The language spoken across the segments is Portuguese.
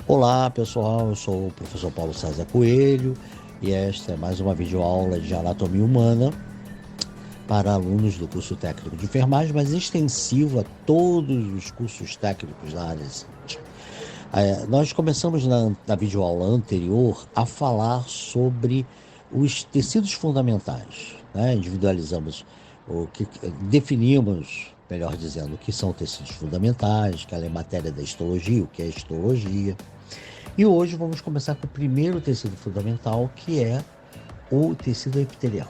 Olá pessoal, eu sou o professor Paulo César Coelho e esta é mais uma videoaula de anatomia humana para alunos do curso técnico de enfermagem, mas extensivo a todos os cursos técnicos da área de saúde. Nós começamos na videoaula anterior a falar sobre os tecidos fundamentais, né? Individualizamos o que definimos, melhor dizendo, o que são tecidos fundamentais, que ela é matéria da histologia, o que é histologia. E hoje vamos começar com o primeiro tecido fundamental, que é o tecido epitelial.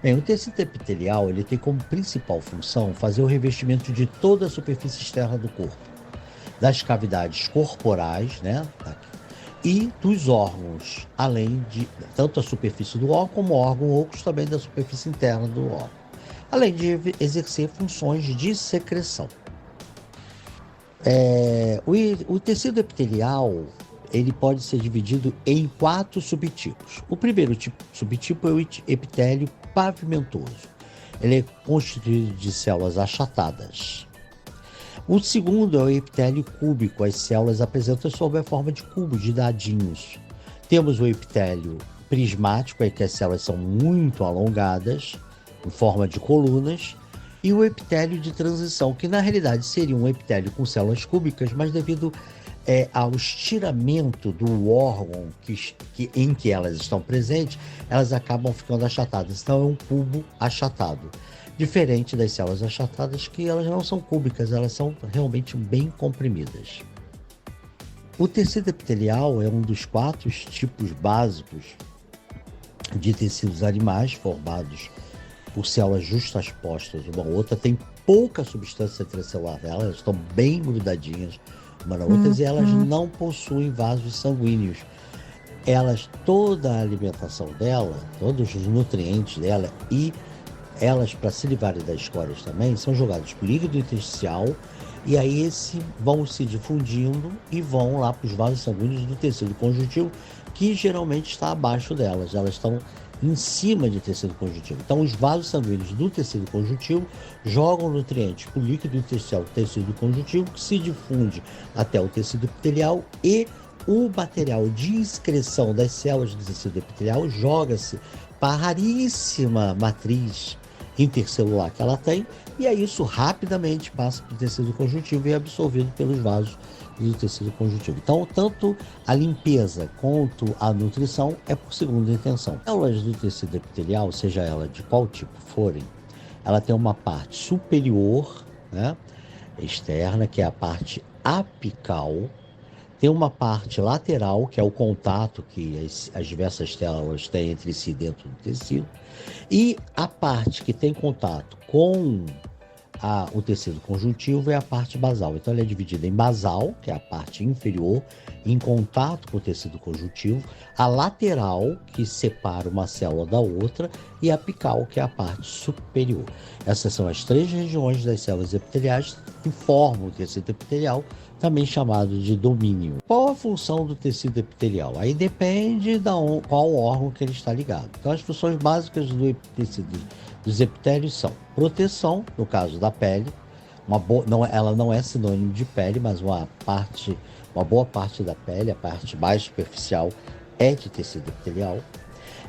Bem, o tecido epitelial ele tem como principal função fazer o revestimento de toda a superfície externa do corpo, das cavidades corporais, né, e dos órgãos, além de tanto a superfície do órgão como órgão ocos também da superfície interna do órgão, além de exercer funções de secreção. O tecido epitelial ele pode ser dividido em 4 subtipos. O primeiro subtipo é o epitélio pavimentoso. Ele é constituído de células achatadas. O segundo é o epitélio cúbico. As células apresentam sob a forma de cubos, de dadinhos. Temos o epitélio prismático, em que as células são muito alongadas, em forma de colunas, e o epitélio de transição, que na realidade seria um epitélio com células cúbicas, mas devido ao estiramento do órgão em que elas estão presentes, elas acabam ficando achatadas. Então é um cubo achatado. Diferente das células achatadas, que elas não são cúbicas, elas são realmente bem comprimidas. O tecido epitelial é um dos 4 tipos básicos de tecidos animais formados por células justapostas uma à outra. Tem pouca substância intracelular delas, elas estão bem grudadinhas uma na outra, e elas não possuem vasos sanguíneos. Toda a alimentação dela, todos os nutrientes dela e elas, para se livrarem das escórias também, são jogados para o líquido intersticial, e aí vão se difundindo e vão lá para os vasos sanguíneos do tecido conjuntivo, que geralmente está abaixo delas. Elas estão em cima de tecido conjuntivo. Então, os vasos sanguíneos do tecido conjuntivo jogam nutrientes para o líquido intersticial do tecido conjuntivo, que se difunde até o tecido epitelial, e o material de excreção das células do tecido epitelial joga-se para a raríssima matriz intercelular que ela tem, e aí isso rapidamente passa para o tecido conjuntivo e é absorvido pelos vasos do tecido conjuntivo. Então, tanto a limpeza quanto a nutrição é por segunda intenção. As células do tecido epitelial, seja ela de qual tipo forem, ela tem uma parte superior, né, externa, que é a parte apical. Tem uma parte lateral, que é o contato que as diversas células têm entre si dentro do tecido. E a parte que tem contato com o tecido conjuntivo é a parte basal. Então, ele é dividido em basal, que é a parte inferior, em contato com o tecido conjuntivo, a lateral, que separa uma célula da outra, e a apical, que é a parte superior. Essas são as 3 regiões das células epiteliais que formam o tecido epitelial, também chamado de domínio. Qual a função do tecido epitelial? Aí depende qual órgão que ele está ligado. Então, as funções básicas do tecido dos epitélios são proteção, no caso da pele. Ela não é sinônimo de pele, mas uma boa parte da pele, a parte mais superficial, é de tecido epitelial.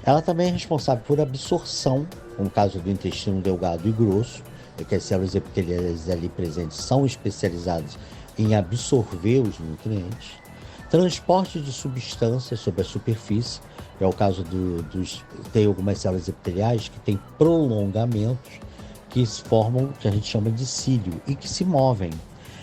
Ela também é responsável por absorção, no caso do intestino delgado e grosso, que as células epiteliais ali presentes são especializadas em absorver os nutrientes. Transporte de substâncias sobre a superfície, é o caso tem algumas células epiteliais que têm prolongamentos que formam, que a gente chama de cílio, e que se movem.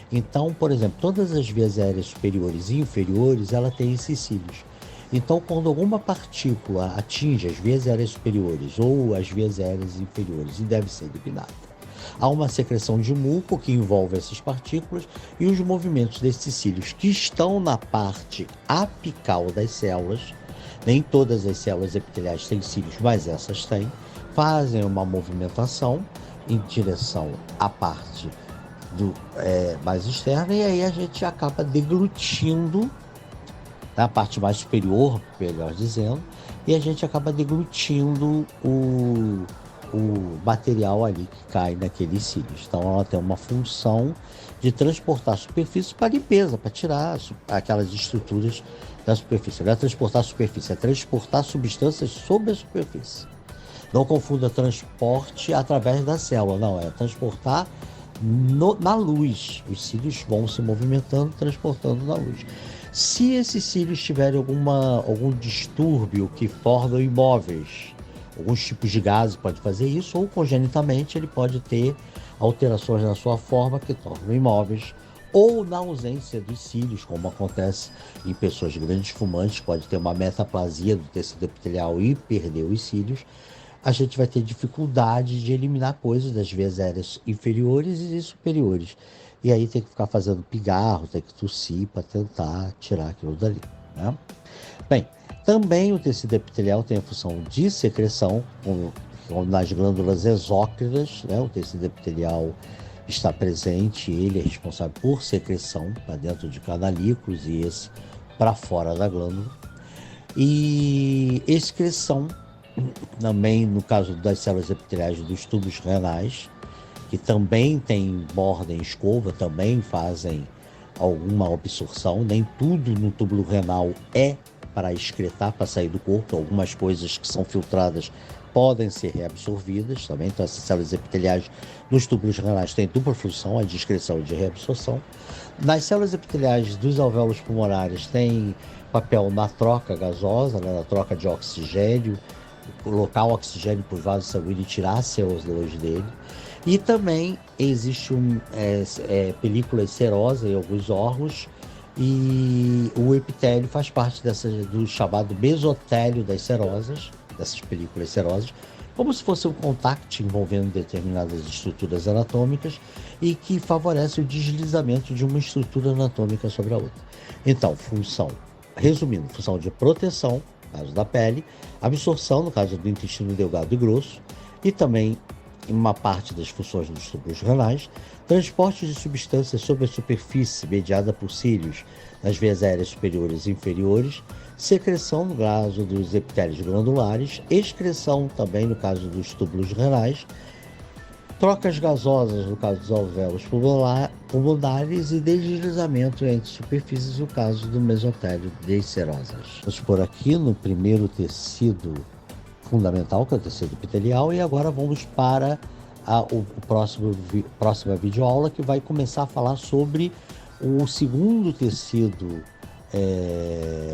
Então, por exemplo, todas as vias aéreas superiores e inferiores, ela tem esses cílios. Então, quando alguma partícula atinge as vias aéreas superiores ou as vias aéreas inferiores e deve ser eliminada, há uma secreção de muco que envolve essas partículas, e os movimentos desses cílios que estão na parte apical das células, nem todas as células epiteliais têm cílios, mas essas têm, fazem uma movimentação em direção à parte mais externa, e aí a gente acaba deglutindo na parte mais superior, melhor dizendo, e a gente acaba deglutindo o material ali que cai naqueles cílios. Então ela tem uma função de transportar a superfície para limpeza, para tirar aquelas estruturas da superfície. Não é transportar a superfície, é transportar substâncias sobre a superfície. Não confunda transporte através da célula, não, é transportar na luz. Os cílios vão se movimentando, transportando na luz. Se esses cílios tiverem algum distúrbio que tornam imóveis, alguns tipos de gases pode fazer isso, ou congenitamente ele pode ter alterações na sua forma que tornam imóveis, ou na ausência dos cílios, como acontece em pessoas grandes fumantes, pode ter uma metaplasia do tecido epitelial e perder os cílios. A gente vai ter dificuldade de eliminar coisas das vias aéreas inferiores e superiores. E aí tem que ficar fazendo pigarro, tem que tossir para tentar tirar aquilo dali, né? Bem, também o tecido epitelial tem a função de secreção, como nas glândulas exócrinas, né? O tecido epitelial está presente, ele é responsável por secreção para dentro de canalículos e esse para fora da glândula. E excreção também no caso das células epiteliais dos tubos renais, que também tem borda em escova, também fazem alguma absorção. Nem tudo no túbulo renal é para excretar, para sair do corpo. Algumas coisas que são filtradas podem ser reabsorvidas também. Então essas células epiteliais nos túbulos renais têm dupla função, a de excreção e de reabsorção. Nas células epiteliais dos alvéolos pulmonares tem papel na troca gasosa, né, na troca de oxigênio, colocar o oxigênio para o vaso sanguíneo e tirar a CO2 dele. E também existe película serosa em alguns órgãos, e o epitélio faz parte do chamado mesotélio das serosas, dessas películas serosas, como se fosse um contact envolvendo determinadas estruturas anatômicas e que favorece o deslizamento de uma estrutura anatômica sobre a outra. Então, resumindo, função de proteção, no caso da pele, absorção, no caso do intestino delgado e grosso, e também em uma parte das funções dos túbulos renais, transporte de substâncias sobre a superfície mediada por cílios nas veias aéreas superiores e inferiores, secreção no caso dos epitélios glandulares, excreção também no caso dos túbulos renais, trocas gasosas no caso dos alvéolos pulmonares e deslizamento entre superfícies no caso do mesotélio das serosas. Vamos por aqui no primeiro tecido fundamental, que é o tecido epitelial, e agora vamos para próxima videoaula, que vai começar a falar sobre o segundo tecido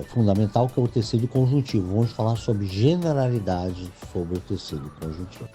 fundamental, que é o tecido conjuntivo. Vamos falar sobre generalidades sobre o tecido conjuntivo.